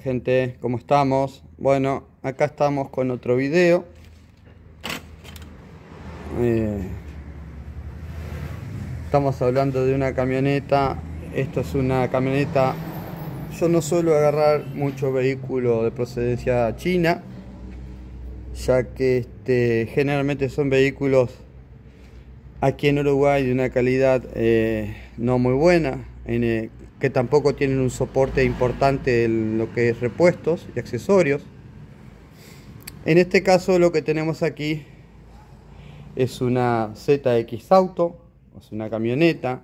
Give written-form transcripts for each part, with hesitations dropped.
gente, ¿cómo estamos? Bueno, acá estamos con otro video. Estamos hablando de una camioneta. Esta es una camioneta. Yo no suelo agarrar mucho vehículo de procedencia china, ya que generalmente son vehículos aquí en Uruguay de una calidad no muy buena, que tampoco tienen un soporte importante en lo que es repuestos y accesorios. En este caso lo que tenemos aquí es una ZX Auto, es una camioneta.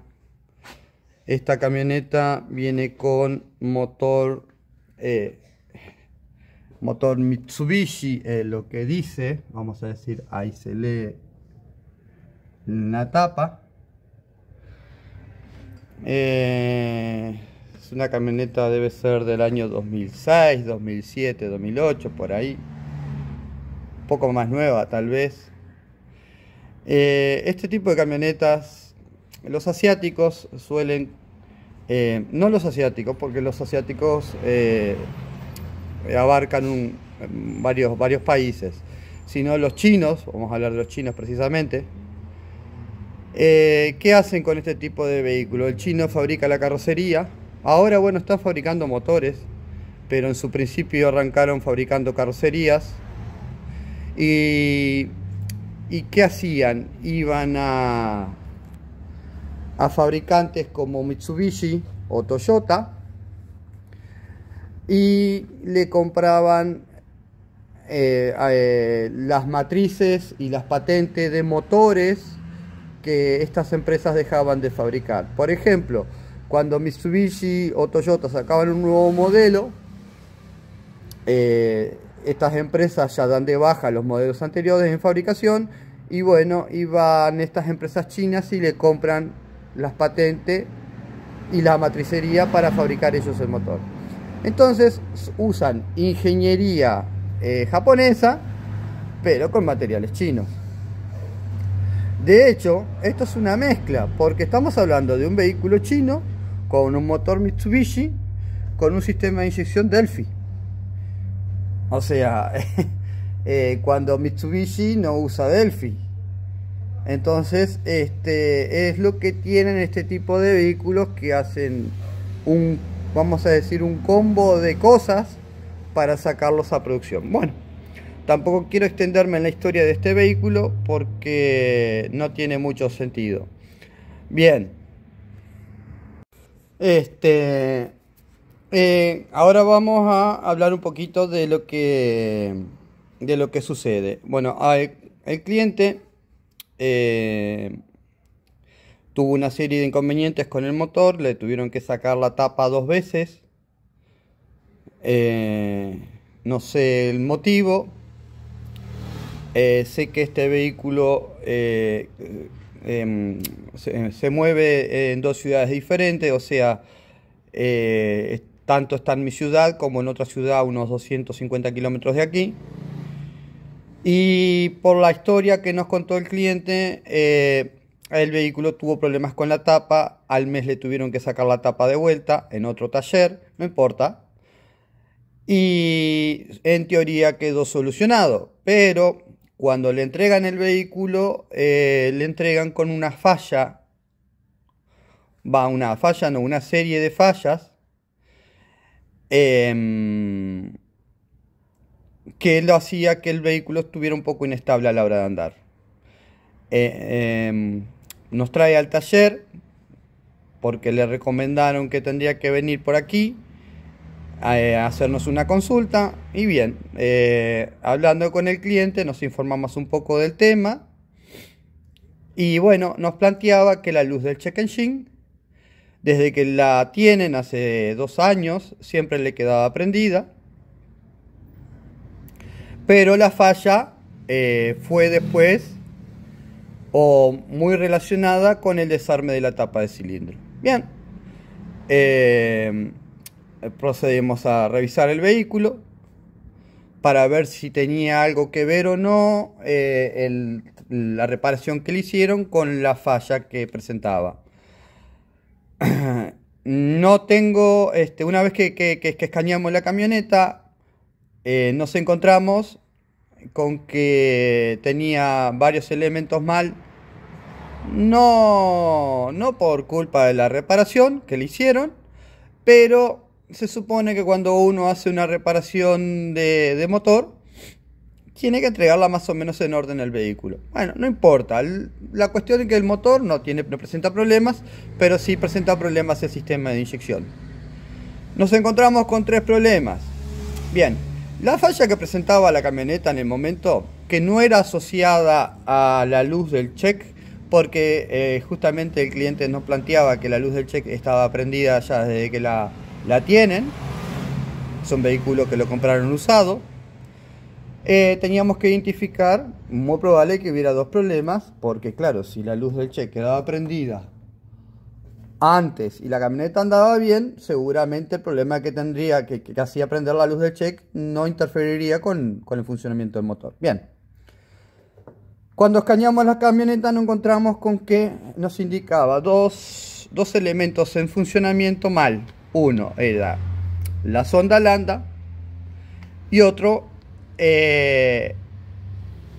Esta camioneta viene con motor Mitsubishi, lo que dice, vamos a decir, ahí se lee en la tapa. Es una camioneta, debe ser del año 2006, 2007, 2008, por ahí. Un poco más nueva tal vez. Este tipo de camionetas, los asiáticos suelen, no los asiáticos, porque los asiáticos abarcan varios países, sino los chinos, vamos a hablar de los chinos precisamente. ¿Qué hacen con este tipo de vehículo? El chino fabrica la carrocería. Ahora, bueno, están fabricando motores, pero en su principio arrancaron fabricando carrocerías. ¿Y qué hacían? Iban a fabricantes como Mitsubishi o Toyota y le compraban las matrices y las patentes de motores que estas empresas dejaban de fabricar. Por ejemplo, cuando Mitsubishi o Toyota sacaban un nuevo modelo, estas empresas ya dan de baja los modelos anteriores en fabricación, y bueno, iban estas empresas chinas y le compran las patentes y la matricería para fabricar ellos el motor. Entonces usan ingeniería japonesa, pero con materiales chinos. De hecho, esto es una mezcla, porque estamos hablando de un vehículo chino con un motor Mitsubishi con un sistema de inyección Delphi. O sea, cuando Mitsubishi no usa Delphi. Entonces, es lo que tienen este tipo de vehículos, que hacen vamos a decir, un combo de cosas para sacarlos a producción. Bueno, tampoco quiero extenderme en la historia de este vehículo porque no tiene mucho sentido. Bien. Ahora vamos a hablar un poquito de lo que sucede. Bueno, el cliente tuvo una serie de inconvenientes con el motor, le tuvieron que sacar la tapa 2 veces. No sé el motivo. Sé que este vehículo se mueve en 2 ciudades diferentes, o sea, tanto está en mi ciudad como en otra ciudad, unos 250 kilómetros de aquí. Y por la historia que nos contó el cliente, el vehículo tuvo problemas con la tapa. Al mes le tuvieron que sacar la tapa de vuelta en otro taller, no importa. Y en teoría quedó solucionado, pero cuando le entregan el vehículo, le entregan con una falla. Una serie de fallas que lo hacía que el vehículo estuviera un poco inestable a la hora de andar. Nos trae al taller porque le recomendaron que tendría que venir por aquí a hacernos una consulta. Y bien, hablando con el cliente nos informamos un poco del tema, y bueno, nos planteaba que la luz del check engine, desde que la tienen hace 2 años, siempre le quedaba prendida, pero la falla fue después o muy relacionada con el desarme de la tapa de cilindro. Bien, procedimos a revisar el vehículo para ver si tenía algo que ver o no la reparación que le hicieron con la falla que presentaba. no tengo, una vez que escaneamos la camioneta, nos encontramos con que tenía varios elementos mal, no por culpa de la reparación que le hicieron, pero se supone que cuando uno hace una reparación de motor, tiene que entregarla más o menos en orden el vehículo. Bueno, no importa, la cuestión es que el motor no presenta problemas, pero sí presenta problemas el sistema de inyección. Nos encontramos con 3 problemas. Bien, la falla que presentaba la camioneta en el momento, que no era asociada a la luz del check, porque justamente el cliente nos planteaba que la luz del check estaba prendida ya desde que la tienen. Es un vehículo que lo compraron usado. Teníamos que identificar, muy probable que hubiera 2 problemas, porque claro, si la luz del check quedaba prendida antes y la camioneta andaba bien, seguramente el problema que tendría que hacía prender la luz del check no interferiría con el funcionamiento del motor. Bien, cuando escaneamos la camioneta nos encontramos con que nos indicaba dos elementos en funcionamiento mal. Uno era la sonda lambda y otro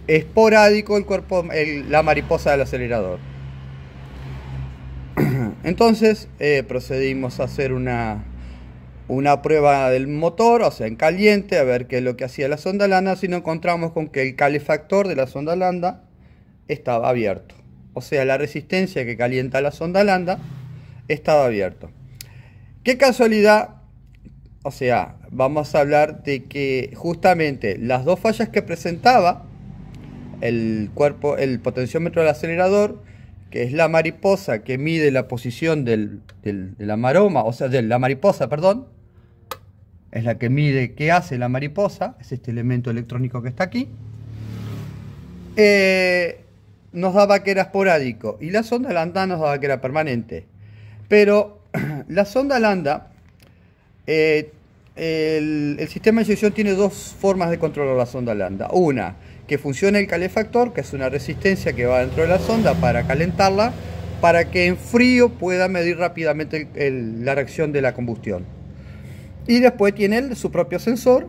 esporádico el cuerpo, la mariposa del acelerador. Entonces procedimos a hacer una prueba del motor, o sea, en caliente, a ver qué es lo que hacía la sonda lambda. Si nos encontramos con que el calefactor de la sonda lambda estaba abierto, o sea, la resistencia que calienta la sonda lambda estaba abierto. Qué casualidad. O sea, vamos a hablar de que justamente las 2 fallas que presentaba el potenciómetro del acelerador, que es la mariposa que mide la posición de la maroma, o sea, de la mariposa, perdón, es la que mide qué hace la mariposa, es este elemento electrónico que está aquí, nos daba que era esporádico y la sonda lambda nos daba que era permanente. Pero la sonda lambda, el sistema de inyección tiene 2 formas de controlar la sonda lambda. Una, que funcione el calefactor, que es una resistencia que va dentro de la sonda para calentarla, para que en frío pueda medir rápidamente la reacción de la combustión. Y después tiene su propio sensor,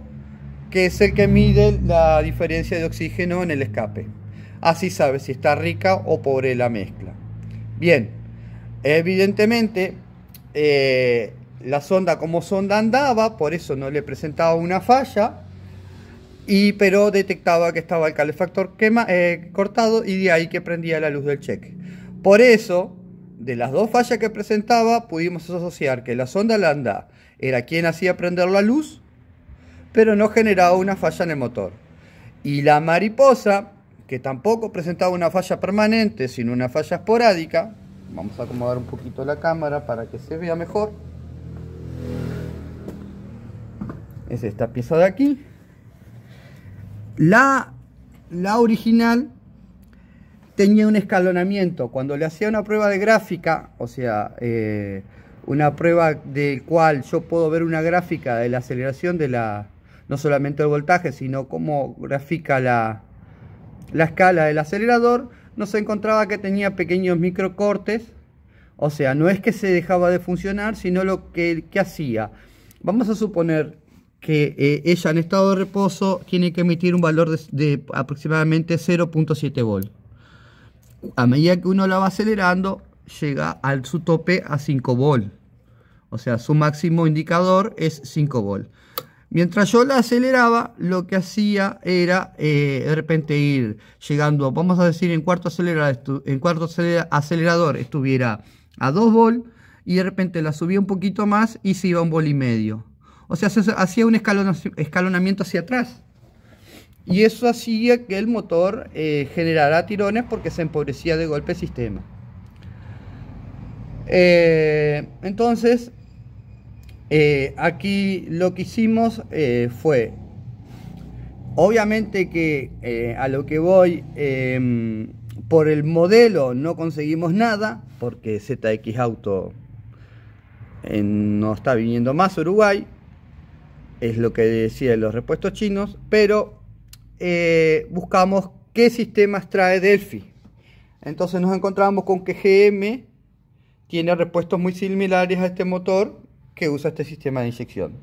que es el que mide la diferencia de oxígeno en el escape. Así sabe si está rica o pobre la mezcla. Bien, evidentemente la sonda como sonda andaba, por eso no le presentaba una falla, pero detectaba que estaba el calefactor cortado, y de ahí que prendía la luz del check. Por eso, de las 2 fallas que presentaba, pudimos asociar que la sonda lambda era quien hacía prender la luz, pero no generaba una falla en el motor. Y la mariposa, que tampoco presentaba una falla permanente, sino una falla esporádica. Vamos a acomodar un poquito la cámara para que se vea mejor. Es esta pieza de aquí. La original tenía un escalonamiento. Cuando le hacía una prueba de gráfica, o sea, una prueba del cual yo puedo ver una gráfica de la aceleración no solamente el voltaje, sino cómo grafica la escala del acelerador, nos encontraba que tenía pequeños microcortes. O sea, no es que se dejaba de funcionar, sino lo que hacía. Vamos a suponer que ella en estado de reposo tiene que emitir un valor de aproximadamente 0.7 volt. A medida que uno la va acelerando, llega a su tope a 5 volt. O sea, su máximo indicador es 5 volt. Mientras yo la aceleraba, lo que hacía era de repente ir llegando, vamos a decir, en cuarto acelerador estuviera a 2 volt, y de repente la subía un poquito más y se iba a 1,5 volt. O sea, se hacía un escalonamiento hacia atrás. Y eso hacía que el motor generara tirones, porque se empobrecía de golpe el sistema. Entonces, aquí lo que hicimos fue, obviamente que a lo que voy, por el modelo no conseguimos nada, porque ZX Auto no está viniendo más a Uruguay, es lo que decían los repuestos chinos, pero buscamos qué sistemas trae Delphi. Entonces nos encontramos con que GM tiene repuestos muy similares a este motor que usa este sistema de inyección.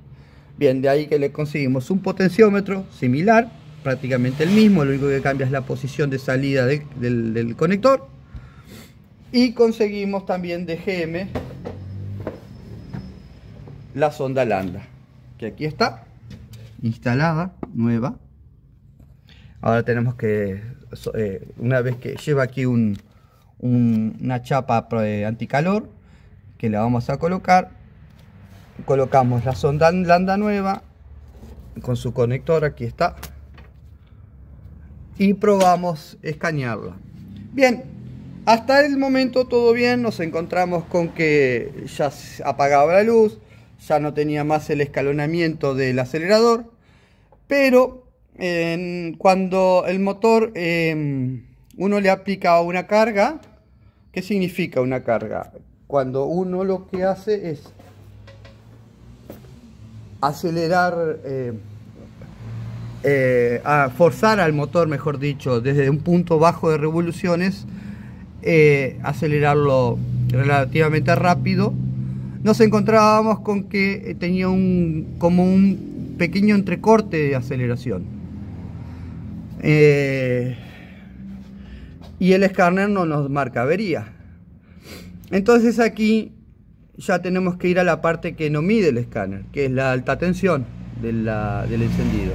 Bien, de ahí que le conseguimos un potenciómetro similar, prácticamente el mismo, lo único que cambia es la posición de salida del conector. Y conseguimos también de GM la sonda lambda, que aquí está instalada, nueva. Ahora tenemos que, una vez que lleva aquí una chapa anticalor, que la vamos a colocar, colocamos la sonda lambda nueva con su conector, aquí está, y probamos escanearla. Bien, hasta el momento todo bien. Nos encontramos con que ya se apagaba la luz, ya no tenía más el escalonamiento del acelerador, pero cuando el motor uno le aplica una carga. ¿Qué significa una carga? Cuando uno lo que hace es acelerar, forzar al motor, mejor dicho, desde un punto bajo de revoluciones, acelerarlo relativamente rápido. Nos encontrábamos con que tenía como un pequeño entrecorte de aceleración. Y el escáner no nos marca avería. Entonces aquí ya tenemos que ir a la parte que no mide el escáner, que es la alta tensión del encendido.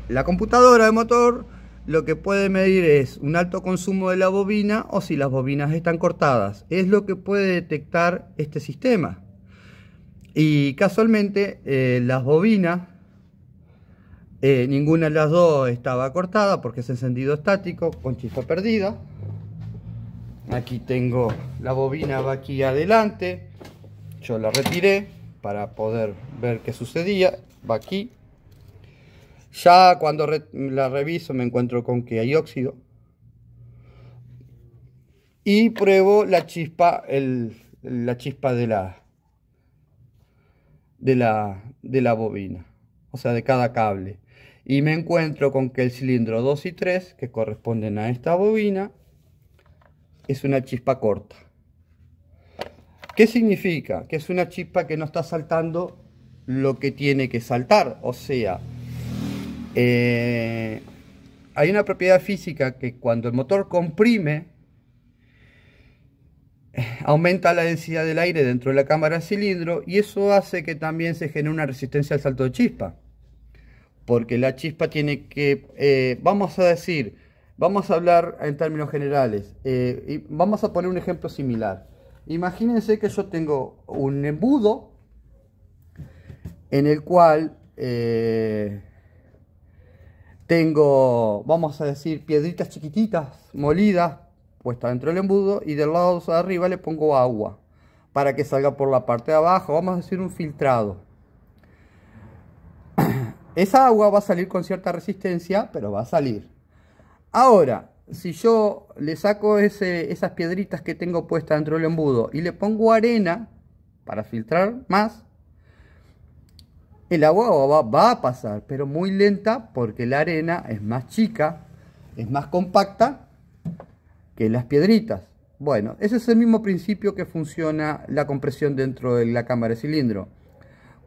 La computadora de motor lo que puede medir es un alto consumo de la bobina o si las bobinas están cortadas. Es lo que puede detectar este sistema. Y casualmente las bobinas, ninguna de las dos estaba cortada porque es encendido estático con chispa perdida. Aquí tengo la bobina, va aquí adelante, yo la retiré para poder ver qué sucedía, va aquí. Ya cuando la reviso me encuentro con que hay óxido y pruebo la chispa, la chispa de la bobina, o sea, de cada cable. Y me encuentro con que el cilindro 2 y 3, que corresponden a esta bobina, es una chispa corta. ¿Qué significa? Que es una chispa que no está saltando lo que tiene que saltar. O sea, hay una propiedad física que cuando el motor comprime, aumenta la densidad del aire dentro de la cámara de cilindro y eso hace que también se genere una resistencia al salto de chispa. Porque la chispa tiene que, vamos a decir, vamos a hablar en términos generales, y vamos a poner un ejemplo similar. Imagínense que yo tengo un embudo en el cual tengo, vamos a decir, piedritas chiquititas molidas puestas dentro del embudo y del lado de arriba le pongo agua para que salga por la parte de abajo, vamos a decir un filtrado. Esa agua va a salir con cierta resistencia, pero va a salir. Ahora, si yo le saco esas piedritas que tengo puestas dentro del embudo y le pongo arena para filtrar más, el agua va a pasar, pero muy lenta porque la arena es más chica, es más compacta que las piedritas. Bueno, ese es el mismo principio que funciona la compresión dentro de la cámara de cilindro.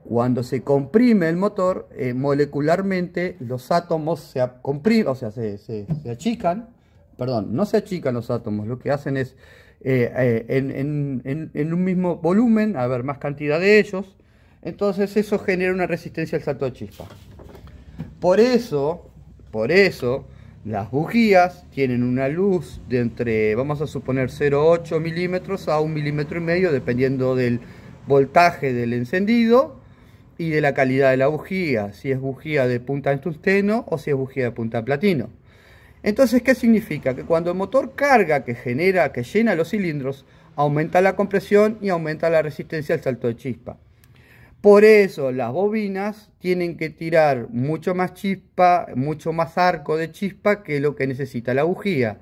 Cuando se comprime el motor, molecularmente los átomos se comprimen, o sea, se achican. Perdón, no se achican los átomos, lo que hacen es en un mismo volumen haber más cantidad de ellos. Entonces eso genera una resistencia al salto de chispa. Por eso las bujías tienen una luz de entre, vamos a suponer, 0,8 milímetros a 1,5 milímetros, dependiendo del voltaje del encendido y de la calidad de la bujía, si es bujía de punta de tungsteno o si es bujía de punta de platino. Entonces, ¿qué significa? Que cuando el motor carga, que llena los cilindros, aumenta la compresión y aumenta la resistencia al salto de chispa. Por eso las bobinas tienen que tirar mucho más chispa, mucho más arco de chispa que lo que necesita la bujía,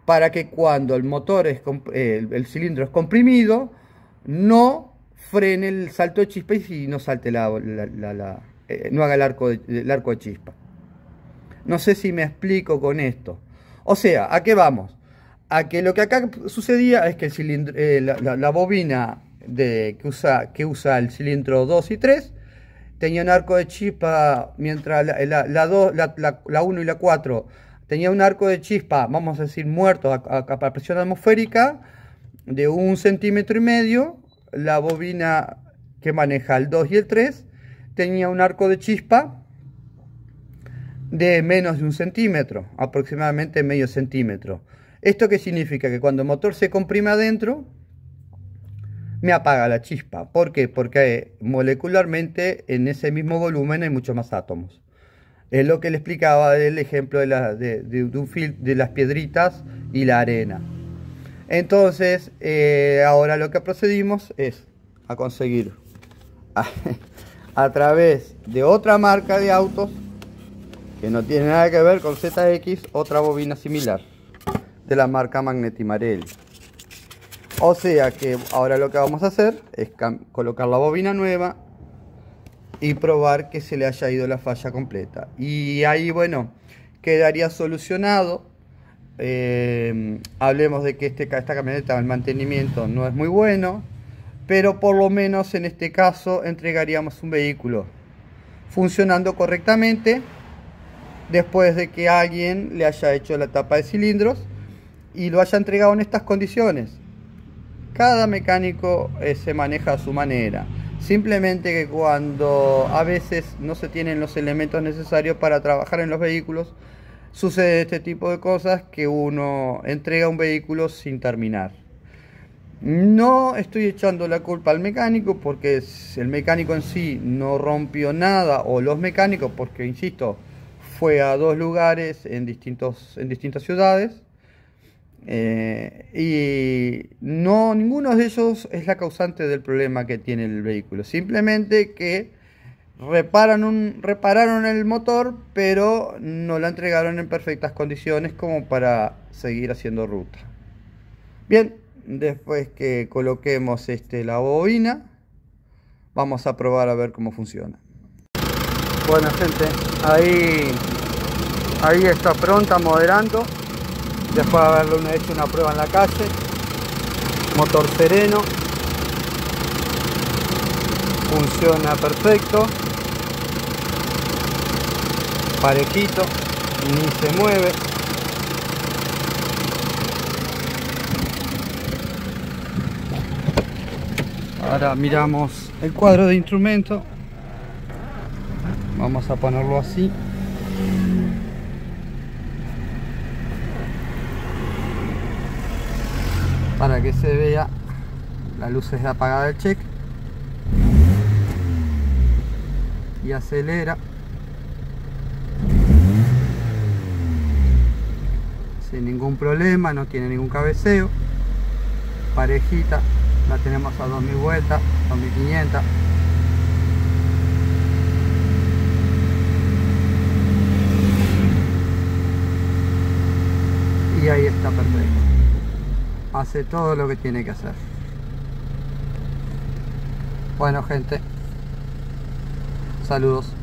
para que cuando el motor el cilindro es comprimido, no frene el salto de chispa y no salte no haga el arco de chispa. No sé si me explico con esto. O sea, ¿a qué vamos? A que lo que acá sucedía es que el cilindro, la bobina que usa el cilindro 2 y 3 tenía un arco de chispa, mientras la 1 y la 4 tenía un arco de chispa, vamos a decir, muerto a presión atmosférica de 1,5 centímetros. La bobina que maneja el 2 y el 3 tenía un arco de chispa de menos de 1 centímetro, aproximadamente medio centímetro. ¿Esto qué significa? Que cuando el motor se comprime adentro, me apaga la chispa. ¿Por qué? Porque molecularmente en ese mismo volumen hay muchos más átomos. Es lo que le explicaba del ejemplo de las piedritas y la arena. Entonces, ahora lo que procedimos es a conseguir a través de otra marca de autos que no tiene nada que ver con ZX, otra bobina similar de la marca Magneti Marelli. O sea que ahora lo que vamos a hacer es colocar la bobina nueva y probar que se le haya ido la falla completa. Y ahí, bueno, quedaría solucionado. Hablemos de que esta camioneta, el mantenimiento no es muy bueno, pero por lo menos en este caso entregaríamos un vehículo funcionando correctamente después de que alguien le haya hecho la tapa de cilindros y lo haya entregado en estas condiciones. Cada mecánico se maneja a su manera. Simplemente que cuando a veces no se tienen los elementos necesarios para trabajar en los vehículos, sucede este tipo de cosas, que uno entrega un vehículo sin terminar. No estoy echando la culpa al mecánico, porque el mecánico en sí no rompió nada, o los mecánicos, porque insisto, fue a 2 lugares en distintas ciudades. Y no, ninguno de ellos es la causante del problema que tiene el vehículo. Simplemente que repararon el motor, pero no la entregaron en perfectas condiciones como para seguir haciendo ruta. Bien, después que coloquemos la bobina, vamos a probar a ver cómo funciona. Bueno, gente, ahí está pronta, moderando. Después de haberle hecho una prueba en la calle. Motor sereno. Funciona perfecto. Parejito. Ni se mueve. Ahora miramos el cuadro de instrumento. Vamos a ponerlo así. Para que se vea las luces apagada del check. Y acelera sin ningún problema, no tiene ningún cabeceo. Parejita, la tenemos a 2000 vueltas, 2500. Y ahí está perfecto. Hace todo lo que tiene que hacer. Bueno, gente, saludos.